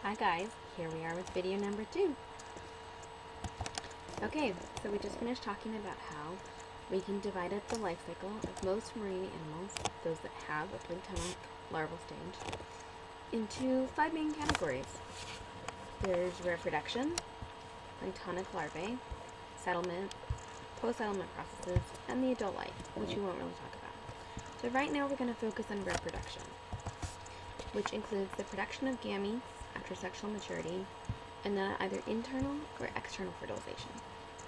Hi guys, here we are with video number 2. Okay, so we just finished talking about how we can divide up the life cycle of most marine animals, those that have a planktonic larval stage, into 5 main categories. There's reproduction, planktonic larvae, settlement, post-settlement processes, and the adult life, which we won't really talk about. So right now we're going to focus on reproduction, which includes the production of gametes after sexual maturity, and then either internal or external fertilization.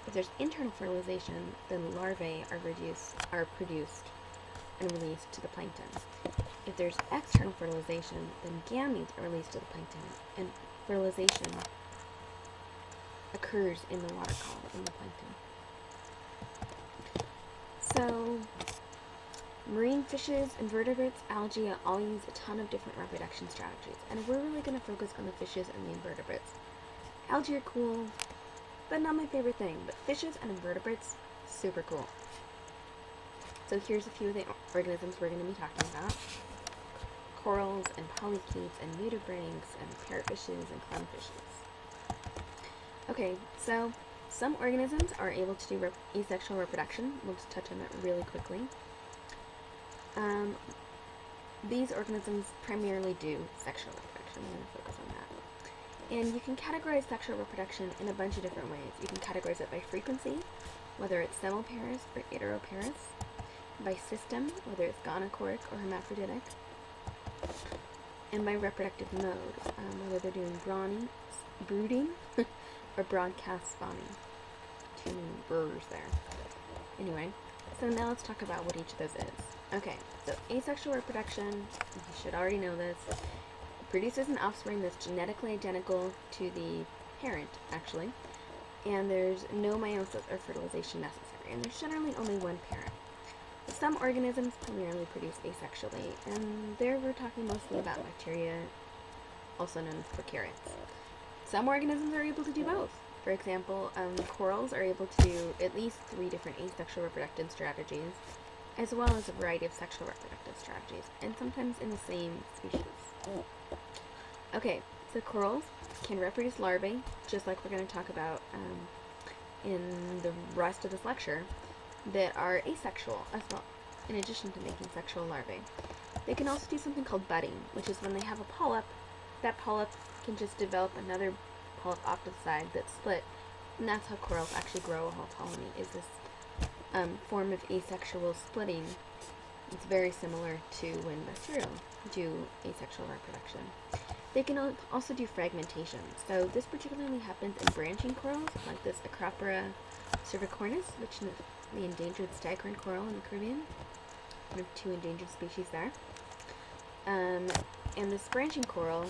If there's internal fertilization, then larvae are produced and released to the plankton. If there's external fertilization, then gametes are released to the plankton, and fertilization occurs in the water column, in the plankton. So, marine fishes, invertebrates, algae all use a ton of different reproduction strategies, and we're really going to focus on the fishes and the invertebrates. Algae are cool, but not my favorite thing, but fishes and invertebrates, super cool. So here's a few of the organisms we're going to be talking about. Corals and polychaetes and nudibranchs and parrotfishes and clownfishes. Okay, so some organisms are able to do asexual reproduction. We'll just touch on that really quickly. These organisms primarily do sexual reproduction. I'm going to focus on that. And you can categorize sexual reproduction in a bunch of different ways. You can categorize it by frequency, whether it's semelparous or heteroparous, by system, whether it's gonochoric or hermaphroditic, and by reproductive mode, whether they're doing brooding or broadcast spawning. Too many burrs there. Anyway, so now let's talk about what each of those is. Okay, so asexual reproduction, you should already know this, produces an offspring that's genetically identical to the parent, actually, and there's no meiosis or fertilization necessary, and there's generally only one parent. Some organisms primarily produce asexually, and there we're talking mostly about bacteria, also known as prokaryotes. Some organisms are able to do both. For example, corals are able to do at least 3 different asexual reproductive strategies, as well as a variety of sexual reproductive strategies, and sometimes in the same species. Okay, so corals can reproduce larvae, just like we're going to talk about in the rest of this lecture, that are asexual as well, in addition to making sexual larvae. They can also do something called budding, which is when they have a polyp, that polyp can just develop another polyp off to the side that's split, and that's how corals actually grow a whole colony, is this form of asexual splitting. It's very similar to when bacteria do asexual reproduction. They can also do fragmentation. So this particularly happens in branching corals, like this Acropora cervicornis, which is the endangered staghorn coral in the Caribbean. One of 2 endangered species there. And this branching coral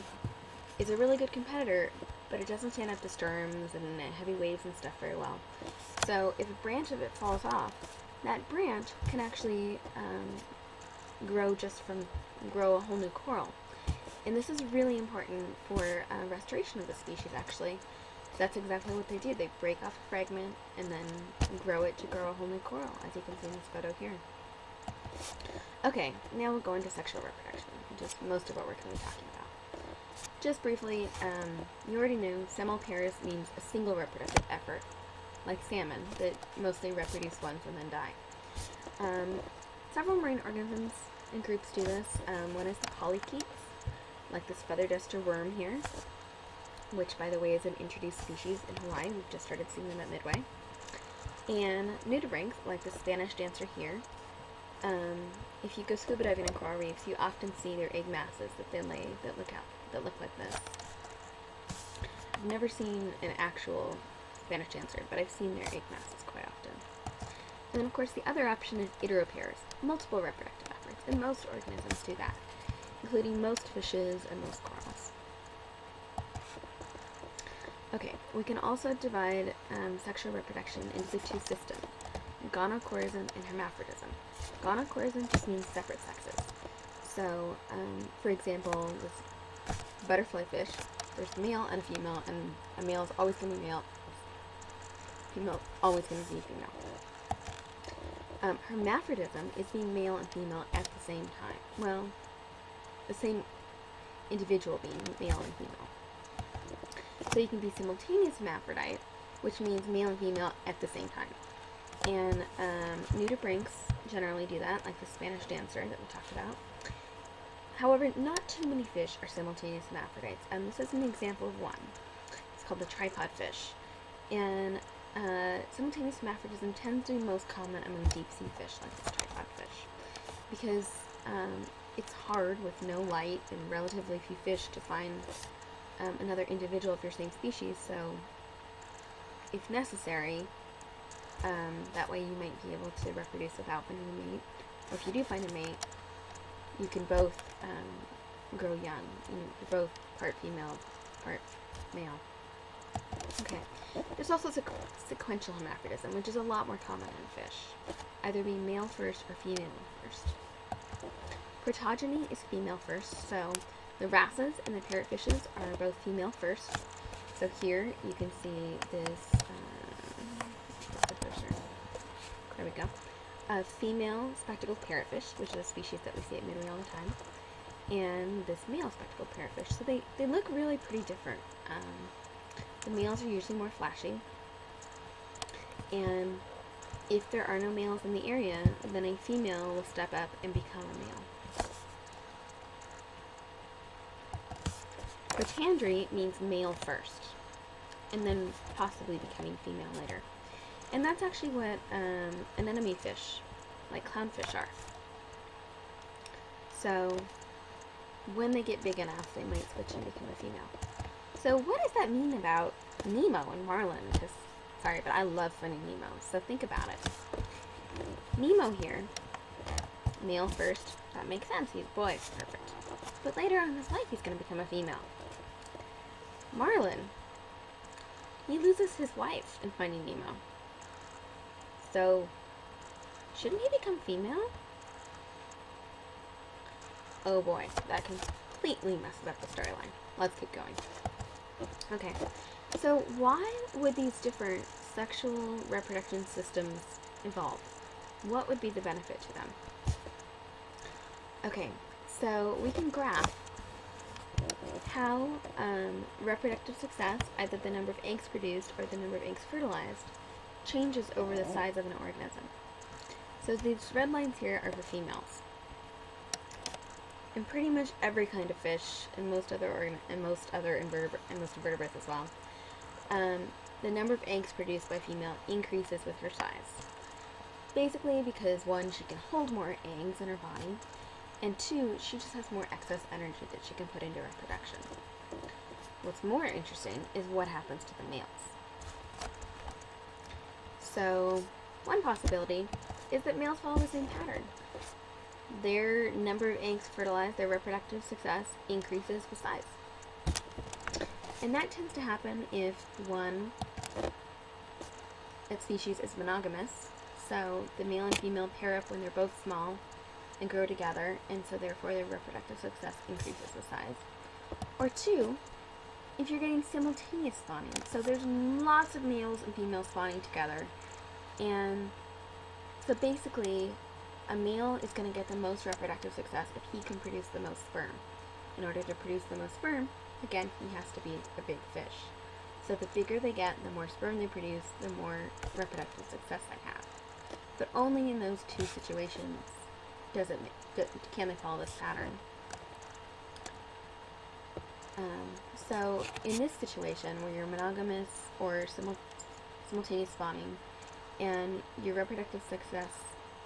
is a really good competitor, but it doesn't stand up to storms and heavy waves and stuff very well. So if a branch of it falls off, that branch can actually grow a whole new coral. And this is really important for restoration of the species, actually. That's exactly what they do. They break off a fragment and then grow it to grow a whole new coral, as you can see in this photo here. Okay, now we'll go into sexual reproduction, which is most of what we're going to be talking about. Just briefly, you already know semelparous means a single reproductive effort, like salmon, that mostly reproduce once and then die. Several marine organisms and groups do this. One is the polychaetes, like this feather duster worm here, which, by the way, is an introduced species in Hawaii. We've just started seeing them at Midway. And nudibranchs, like the Spanish dancer here. If you go scuba diving in coral reefs, you often see their egg masses that they lay that look like this. I've never seen an actual Spanish dancer, but I've seen their egg masses quite often. And then, of course, the other option is heteropairs, multiple reproductive efforts, and most organisms do that, including most fishes and most corals. Okay, we can also divide sexual reproduction into 2 systems, gonochorism and hermaphrodism. Gonochorism just means separate sexes. So, for example, this butterfly fish, there's a male and a female, and a male is always going to be male, female is always going to be female. Hermaphrodism is being male and female at the same time. Well, the same individual being male and female. So you can be simultaneous hermaphrodite, which means male and female at the same time. And nudibranchs generally do that, like the Spanish dancer that we talked about. However, not too many fish are simultaneous hermaphrodites, and this is an example of one. It's called the tripod fish. And simultaneous hermaphrodism tends to be most common among deep-sea fish, like this tripod fish, because it's hard with no light and relatively few fish to find another individual of your same species, so if necessary, that way you might be able to reproduce without finding a mate, or if you do find a mate, you can both grow young. You're both part female, part male. Okay. There's also sequential hermaphrodism, which is a lot more common in fish. Either being male first or female first. Protogeny is female first, so the wrasses and the parrotfishes are both female first. So here you can see this, there we go, a female spectacled parrotfish, which is a species that we see at Midway all the time, and this male spectacled parrotfish. So they look really pretty different. The males are usually more flashy, and if there are no males in the area, then a female will step up and become a male. Protandry means male first, and then possibly becoming female later. And that's actually what anemone fish, like clownfish, are. So when they get big enough, they might switch and become a female. So what does that mean about Nemo and Marlin? Because, sorry, but I love Finding Nemo, so think about it. Nemo here, male first, that makes sense, he's a boy, perfect. But later on in his life, he's going to become a female. Marlin, he loses his wife in Finding Nemo. So, shouldn't he become female? Oh boy, that completely messes up the storyline. Let's keep going. Okay, so why would these different sexual reproduction systems evolve? What would be the benefit to them? Okay, so we can graph how reproductive success, either the number of eggs produced or the number of eggs fertilized, changes over the size of an organism. So these red lines here are for females. In pretty much every kind of fish, and most invertebrates as well, the number of eggs produced by female increases with her size. Basically because one, she can hold more eggs in her body, and two, she just has more excess energy that she can put into reproduction. What's more interesting is what happens to the males. So, one possibility is that males follow the same pattern. Their number of eggs fertilized, their reproductive success, increases with size. And that tends to happen if one species is monogamous, so the male and female pair up when they're both small and grow together, and so therefore their reproductive success increases with size. Or two, if you're getting simultaneous spawning, so there's lots of males and females spawning together, and so basically a male is going to get the most reproductive success if he can produce the most sperm. In order to produce the most sperm, again, he has to be a big fish. So the bigger they get, the more sperm they produce, the more reproductive success they have. But only in those two situations can they follow this pattern. So in this situation, where you're monogamous or simultaneous spawning, and your reproductive success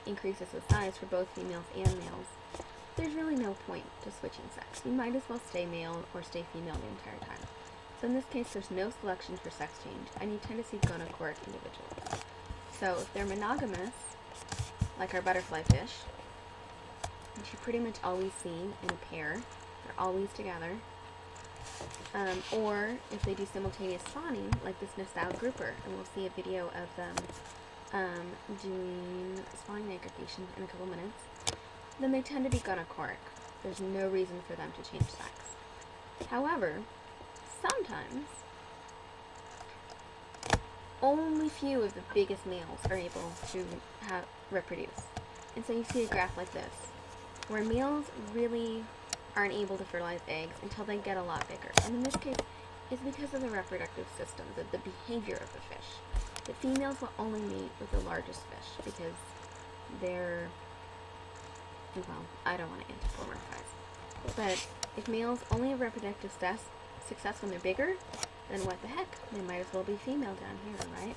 increases with size for both females and males, there's really no point to switching sex. You might as well stay male or stay female the entire time. So in this case, there's no selection for sex change, and you tend to see gonochoric individuals. So if they're monogamous, like our butterfly fish, which you pretty much always see in a pair, they're always together, or if they do simultaneous spawning, like this Nassau grouper, and we'll see a video of them doing spawning aggregation in a couple minutes, then they tend to be gonochoric. There's no reason for them to change sex. However, sometimes only few of the biggest males are able to reproduce. And so you see a graph like this, where males really aren't able to fertilize eggs until they get a lot bigger. And in this case, is because of the reproductive systems, of the behavior of the fish. The females will only mate with the largest fish because they're, well, I don't want to anthropomorphize, but if males only have reproductive success when they're bigger, then what the heck? They might as well be female down here, right?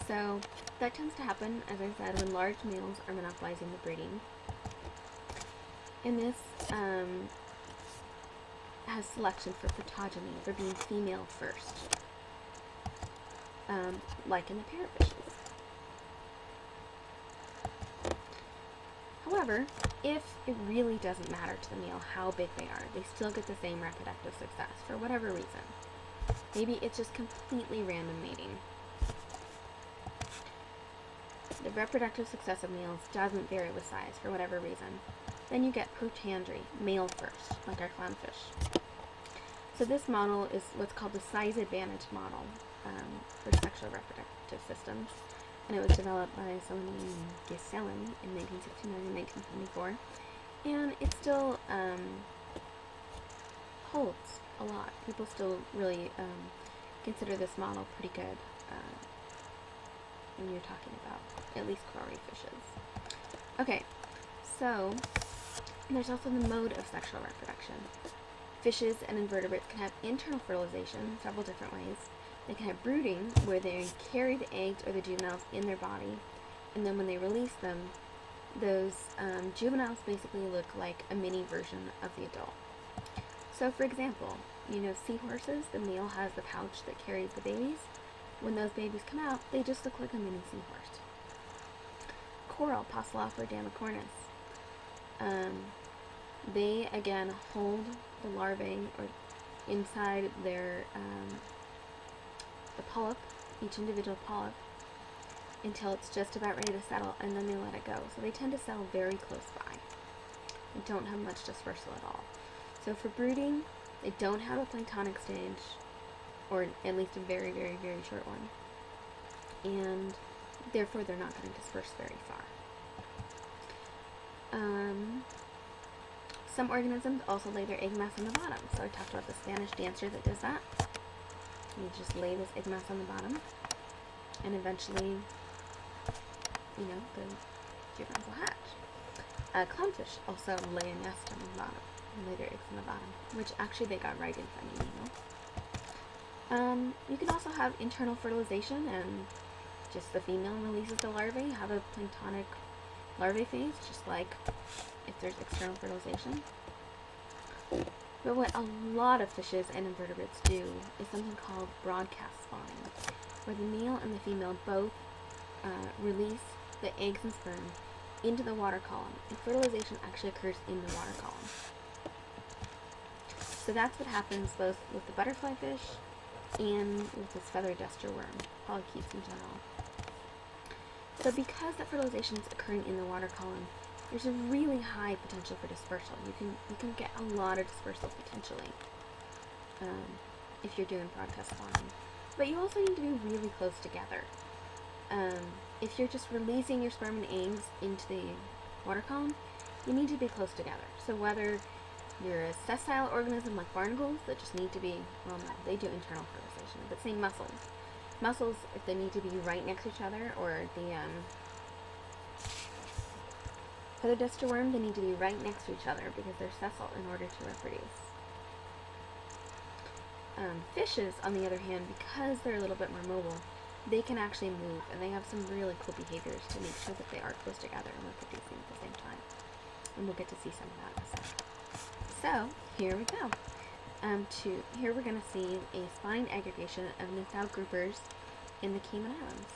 So that tends to happen, as I said, when large males are monopolizing the breeding. And this has selection for protogeny, for being female first, like in the parrotfishes. However, if it really doesn't matter to the male how big they are, they still get the same reproductive success for whatever reason. Maybe it's just completely random mating. The reproductive success of males doesn't vary with size for whatever reason. Then you get protandry, male first, like our clownfish. So this model is what's called the size advantage model for sexual reproductive systems. And it was developed by someone named Gesellen in 1969 and 1974. And it still holds a lot. People still really consider this model pretty good when you're talking about at least quarry fishes. Okay, so there's also the mode of sexual reproduction. Fishes and invertebrates can have internal fertilization several different ways. They can have brooding, where they carry the eggs or the juveniles in their body, and then when they release them, those juveniles basically look like a mini version of the adult. So for example, you know seahorses, the male has the pouch that carries the babies. When those babies come out, they just look like a mini seahorse. Coral, Passalopora damicornis, they again hold the larvae or inside their the polyp, each individual polyp, until it's just about ready to settle, and then they let it go. So they tend to settle very close by. They don't have much dispersal at all. So for brooding, they don't have a planktonic stage, or at least a very, very, very short one. And therefore they're not going to disperse very far. Some organisms also lay their egg mass on the bottom. So I talked about the Spanish dancer that does that. You just lay this egg mass on the bottom, and eventually, you know, the juveniles will hatch. Clownfish also lay a nest on the bottom, and lay their eggs on the bottom, which actually they got right in funny, you know. You can also have internal fertilization, and just the female releases the larvae, have a planktonic larvae phase, just like if there's external fertilization. But what a lot of fishes and invertebrates do is something called broadcast spawning, where the male and the female both release the eggs and sperm into the water column, and fertilization actually occurs in the water column. So that's what happens both with the butterfly fish and with this feather duster worm, polychaetes in general. So because that fertilization is occurring in the water column, there's a really high potential for dispersal. You can get a lot of dispersal potentially if you're doing broadcast spawning. But you also need to be really close together. If you're just releasing your sperm and eggs into the water column, you need to be close together. So whether you're a sessile organism like barnacles that just need to be, well no, they do internal fertilization, but say mussels. Mussels, if they need to be right next to each other, or the feather duster worm, they need to be right next to each other because they're sessile in order to reproduce. Fishes, on the other hand, because they're a little bit more mobile, they can actually move, and they have some really cool behaviors to make sure that they are close together and reproducing at the same time. And we'll get to see some of that in a second. So, here we go. Here we're going to see a spawning aggregation of nymphal groupers in the Cayman Islands.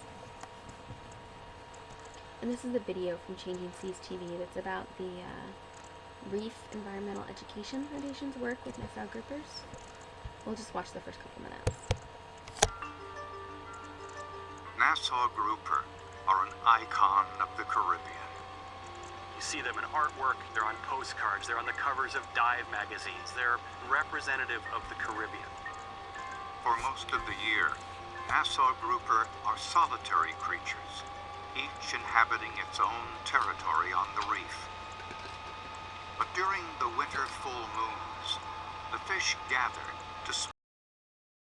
And this is a video from Changing Seas TV that's about the Reef Environmental Education Foundation's work with nymphal groupers. We'll just watch the first couple minutes. Nassau grouper are an icon of the Caribbean. You see them in artwork, they're on postcards, they're on the covers of dive magazines. They're representative of the Caribbean. For most of the year, Nassau grouper are solitary creatures, each inhabiting its own territory on the reef. But during the winter full moons, the fish gather to